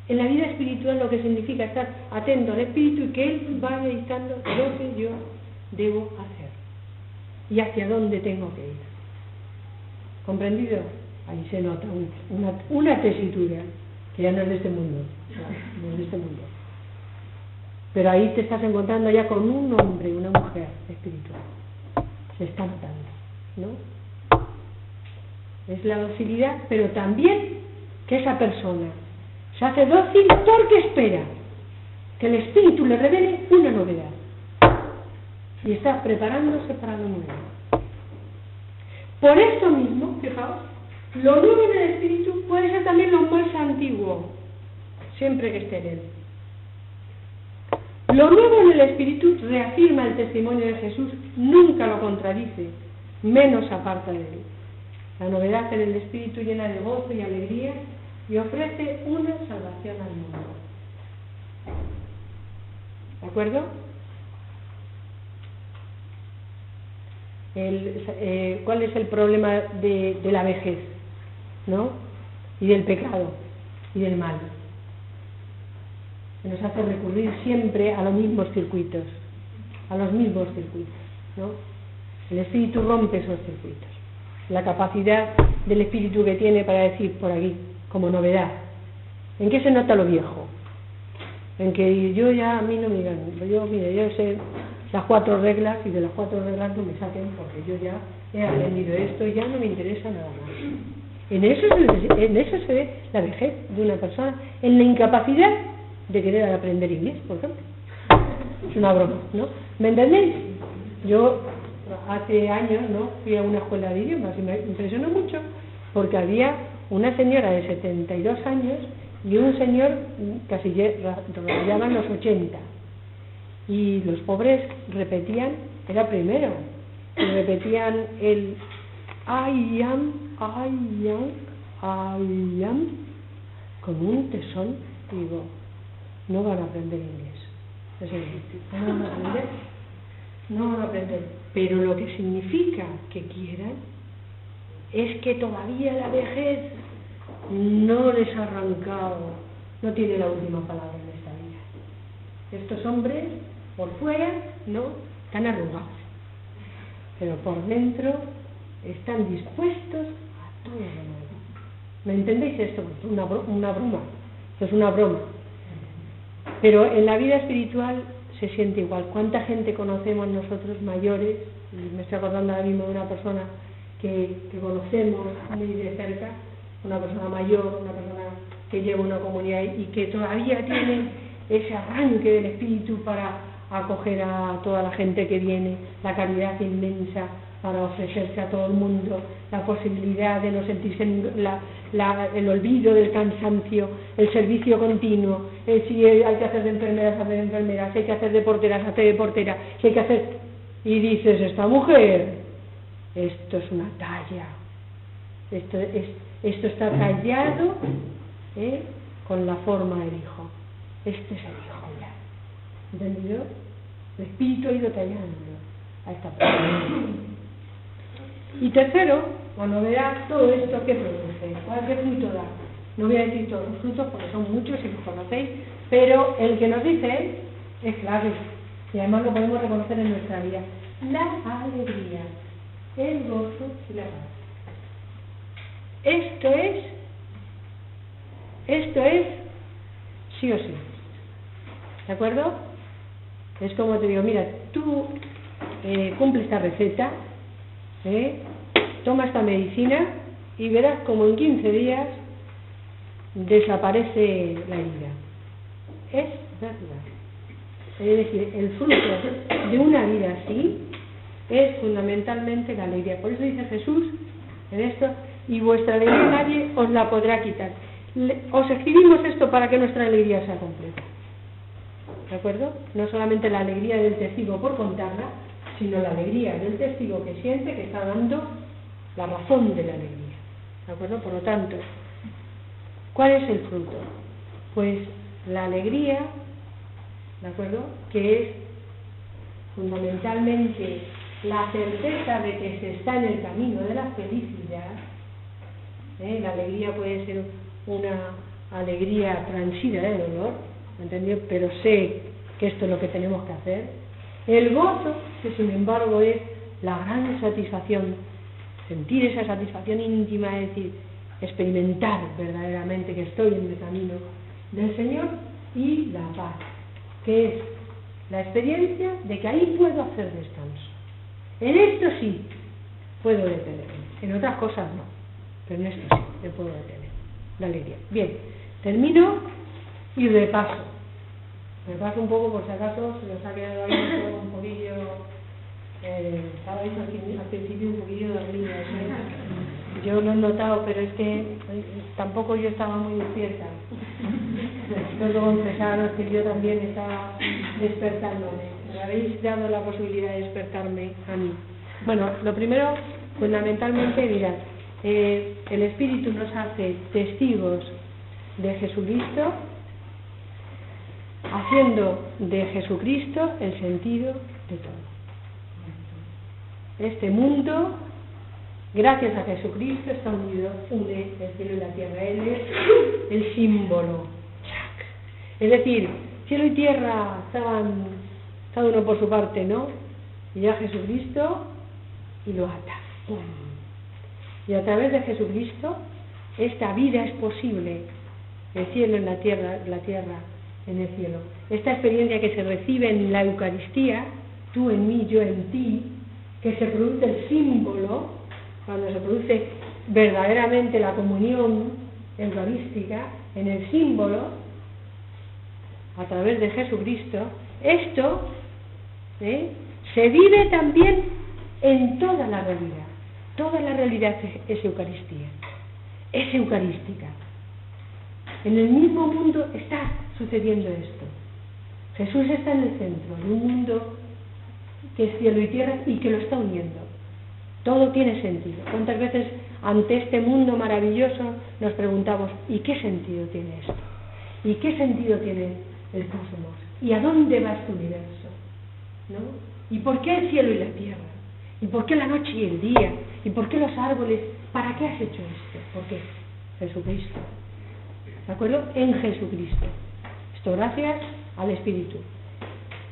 En la vida espiritual lo que significa estar atento al Espíritu y que Él vaya dictando lo que yo debo hacer y hacia dónde tengo que ir. ¿Comprendido? Ahí se nota una tesitura, que ya no es de este mundo, no es de este mundo. Pero ahí te estás encontrando ya con un hombre y una mujer espiritual. Se está notando, ¿no? Es la docilidad, pero también que esa persona se hace dócil porque espera que el Espíritu le revele una novedad. Y está preparándose para lo nuevo. Por esto mismo, fijaos, lo nuevo en el Espíritu puede ser también lo más antiguo, siempre que esté en él. Lo nuevo en el Espíritu reafirma el testimonio de Jesús, nunca lo contradice, menos aparta de él. La novedad en el Espíritu llena de gozo y alegría y ofrece una salvación al mundo. ¿De acuerdo? ¿Cuál es el problema de la vejez? ¿No? Y del pecado y del mal. Que nos hace recurrir siempre a los mismos circuitos, ¿no? El Espíritu rompe esos circuitos. La capacidad del Espíritu que tiene para decir por aquí, como novedad. ¿En qué se nota lo viejo? En que yo ya, a mí no me digan, yo sé las 4 reglas y de las 4 reglas no me saquen porque yo ya he aprendido esto y ya no me interesa nada más. En eso se ve la vejez de una persona, en la incapacidad de querer aprender inglés, por ejemplo. Es una broma, ¿no? ¿Me entendéis? Yo hace años, ¿no?, fui a una escuela de idiomas y me impresionó mucho porque había una señora de 72 años y un señor casi rodeaban los 80 y los pobres repetían, era primero, y repetían el I am con un tesón. Digo, no van a aprender inglés, no van a aprender, no van a aprender, pero lo que significa que quieran es que todavía la vejez no les ha arrancado, no tiene la última palabra en esta vida. Estos hombres por fuera no están arrugados, pero por dentro están dispuestos a todo lo nuevo. ¿Me entendéis esto? Es una broma, es una broma. Pero en la vida espiritual se siente igual. ¿Cuánta gente conocemos nosotros mayores? Y me estoy acordando ahora mismo de una persona que conocemos muy de cerca, una persona mayor, una persona que lleva una comunidad y que todavía tiene ese arranque del espíritu para acoger a toda la gente que viene, la caridad inmensa para ofrecerse a todo el mundo, la posibilidad de no sentirse el olvido del cansancio, el servicio continuo, si hay que hacer de enfermeras, hacer de enfermeras, si hay que hacer de porteras, hacer de porteras, si hay que hacer... Y dices, esta mujer, esto es una talla, esto está tallado con la forma del Hijo. Este es el Hijo ya. ¿Entendido? El Espíritu ha ido tallando a esta persona. Y tercero, la novedad, todo esto que produce, ¿qué fruto da? No voy a decir todos los frutos porque son muchos y los conocéis, pero el que nos dice es clave y además lo podemos reconocer en nuestra vida. La alegría, el gozo y la paz. Esto es sí o sí. ¿De acuerdo? Es como te digo, mira, tú cumple esta receta, toma esta medicina y verás como en 15 días desaparece la herida. Es verdad. Es decir, el fruto de una vida así es fundamentalmente la alegría. Por eso dice Jesús en esto, y vuestra alegría nadie os la podrá quitar. Os escribimos esto para que nuestra alegría sea completa. ¿De acuerdo? No solamente la alegría del testigo por contarla, sino la alegría del testigo que siente que está dando la razón de la alegría. ¿De acuerdo? Por lo tanto, ¿cuál es el fruto? Pues la alegría, ¿de acuerdo?, que es fundamentalmente la certeza de que se está en el camino de la felicidad. La alegría puede ser una alegría transida de dolor, ¿entendido? Pero sé que esto es lo que tenemos que hacer. El gozo, que sin embargo es la gran satisfacción, sentir esa satisfacción íntima de decir, experimentar verdaderamente que estoy en el camino del Señor, y la paz, que es la experiencia de que ahí puedo hacer descanso. En esto sí puedo detenerme, en otras cosas no, pero en esto sí me puedo detener. La alegría. Bien, termino y repaso un poco por si acaso se nos ha quedado ahí un poquillo, estaba ahí al principio un poquillo dormida, ¿sí? Yo lo he notado, pero es que tampoco yo estaba muy despierta. Tengo que confesaros que yo también estaba despertándome. Me habéis dado la posibilidad de despertarme a mí. Bueno, lo primero, fundamentalmente, mirad, el Espíritu nos hace testigos de Jesucristo, haciendo de Jesucristo el sentido de todo. Este mundo, gracias a Jesucristo, está unido, une el cielo y la tierra. Él es el símbolo. Es decir, cielo y tierra estaban cada uno por su parte, ¿no? Y ya Jesucristo y lo ata. ¡Pum! Y a través de Jesucristo esta vida es posible, el cielo en la tierra en el cielo. Esta experiencia que se recibe en la Eucaristía, tú en mí, yo en ti, que se produce el símbolo, cuando se produce verdaderamente la comunión eucarística, en el símbolo, a través de Jesucristo, esto se vive también en toda la realidad. Toda la realidad es Eucaristía, es eucarística. En el mismo mundo está sucediendo esto. Jesús está en el centro de un mundo que es cielo y tierra y que lo está uniendo. Todo tiene sentido. ¿Cuántas veces ante este mundo maravilloso nos preguntamos, ¿y qué sentido tiene esto? ¿Y qué sentido tiene el cosmos? ¿Y a dónde va este universo? ¿No? ¿Y por qué el cielo y la tierra? ¿Y por qué la noche y el día? ¿Y por qué los árboles? ¿Para qué has hecho esto? ¿Por qué? Jesucristo. ¿De acuerdo? En Jesucristo. Esto gracias al Espíritu.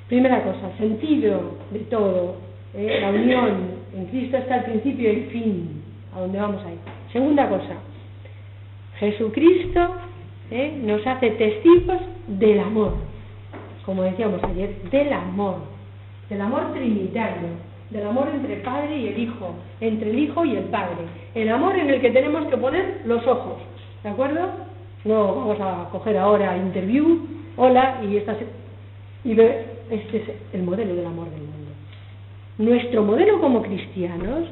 Primera cosa, sentido de todo. La unión en Cristo está el principio y el fin, a donde vamos a ir. Segunda cosa, Jesucristo nos hace testigos del amor, como decíamos ayer, del amor trinitario, del amor entre Padre y el Hijo, entre el Hijo y el Padre, el amor en el que tenemos que poner los ojos, ¿de acuerdo? No vamos a coger ahora interview, hola, y ver, este es el modelo del amor del mundo. Nuestro modelo como cristianos,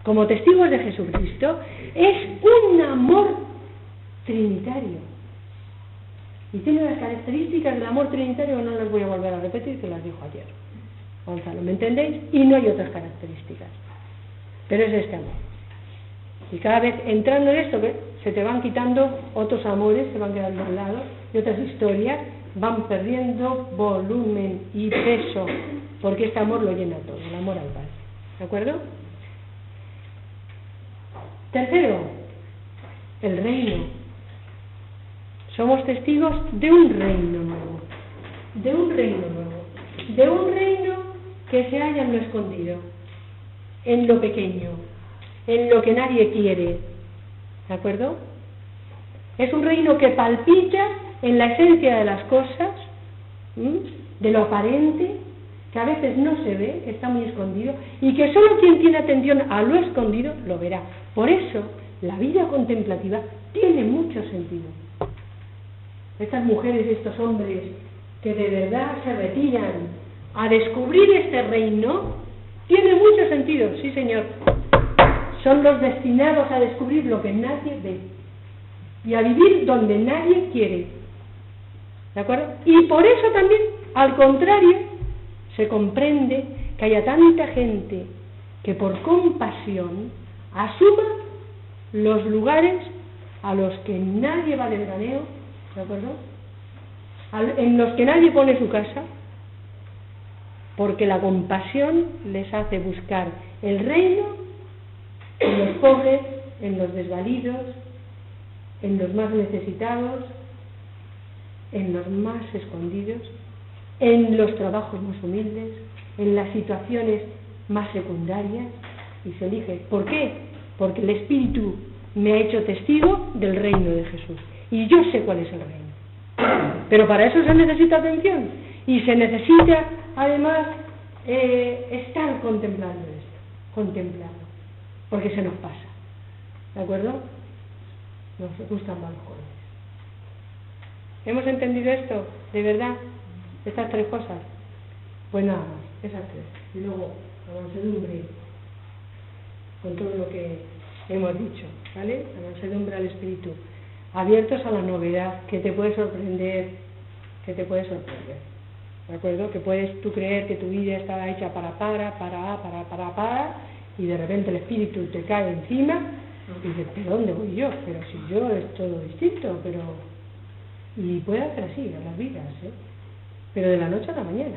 como testigos de Jesucristo, es un amor trinitario. Y tiene las características del amor trinitario que no las voy a volver a repetir, que las dijo ayer Gonzalo, ¿me entendéis? Y no hay otras características. Pero es este amor. Y cada vez entrando en esto, se te van quitando otros amores, se van quedando al lado, y otras historias van perdiendo volumen y peso, porque este amor lo llena todo, el amor al Padre. ¿De acuerdo? Tercero, el reino. Somos testigos de un reino nuevo, de un reino nuevo, de un reino que se halla en lo escondido, en lo pequeño, en lo que nadie quiere. ¿De acuerdo? Es un reino que palpita en la esencia de las cosas, de lo aparente, que a veces no se ve, que está muy escondido, y que solo quien tiene atención a lo escondido lo verá. Por eso, la vida contemplativa tiene mucho sentido. Estas mujeres y estos hombres que de verdad se retiran a descubrir este reino, tiene mucho sentido, sí señor. Son los destinados a descubrir lo que nadie ve y a vivir donde nadie quiere. ¿De acuerdo? Y por eso también, al contrario, se comprende que haya tanta gente que por compasión asuma los lugares a los que nadie va de veraneo, ¿de acuerdo? En los que nadie pone su casa, porque la compasión les hace buscar el reino en los pobres, en los desvalidos, en los más necesitados, en los más escondidos, en los trabajos más humildes, en las situaciones más secundarias, y se elige. ¿Por qué? Porque el Espíritu me ha hecho testigo del reino de Jesús. Y yo sé cuál es el reino. Pero para eso se necesita atención. Y se necesita, además, estar contemplando esto. Contemplando. Porque se nos pasa. ¿De acuerdo? Nos gustan más los colores. ¿Hemos entendido esto? ¿De verdad? Estas tres cosas. Pues nada más, esas tres. Y luego, la mansedumbre, con todo lo que hemos dicho, ¿vale? La mansedumbre al espíritu. Abiertos a la novedad, que te puede sorprender, ¿de acuerdo? Que puedes tú creer que tu vida estaba hecha para, y de repente el espíritu te cae encima, y dices, ¿pero dónde voy yo? Pero si yo es todo distinto, pero... Y puede hacer así en las vidas, ¿eh? Pero de la noche a la mañana.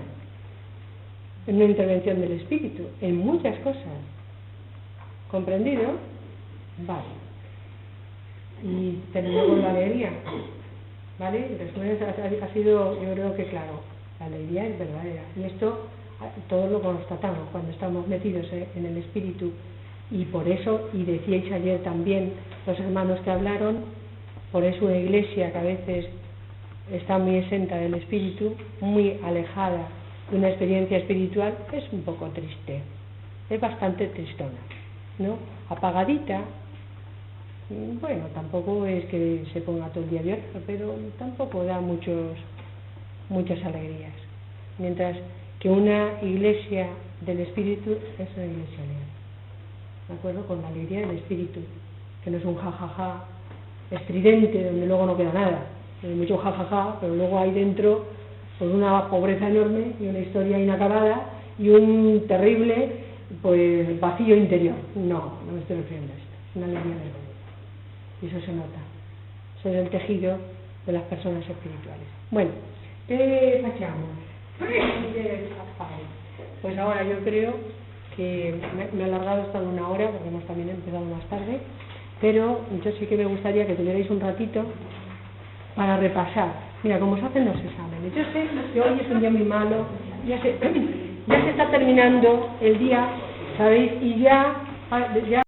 En una intervención del espíritu, en muchas cosas. ¿Comprendido? Vale. Y terminó con la alegría. ¿Vale? El resumen ha sido, yo creo que claro, la alegría es verdadera. Y esto todos lo constatamos cuando estamos metidos en el espíritu. Y por eso, y decíais ayer también los hermanos que hablaron, por eso una iglesia que a veces está muy exenta del espíritu, muy alejada de una experiencia espiritual, es un poco triste, es bastante tristona, ¿no? Apagadita, bueno, tampoco es que se ponga todo el día abierto, pero tampoco da muchas alegrías, mientras que una iglesia del espíritu es una iglesia alegre, ¿de acuerdo? Con la alegría del espíritu, que no es un jajaja estridente donde luego no queda nada. Hay mucho jajaja, pero luego hay dentro pues una pobreza enorme y una historia inacabada y un terrible pues vacío interior. No me estoy refiriendo a esto, es una alegría verdadera. Y eso se nota. Eso es el tejido de las personas espirituales. Bueno, ¿qué hacemos? Pues ahora yo creo que me he alargado hasta 1 hora porque hemos también empezado más tarde, pero yo sí que me gustaría que tuvierais un ratito para repasar. Mira, cómo se hacen los exámenes. Yo sé que hoy es un día muy malo, ya se está terminando el día, ¿sabéis? Y ya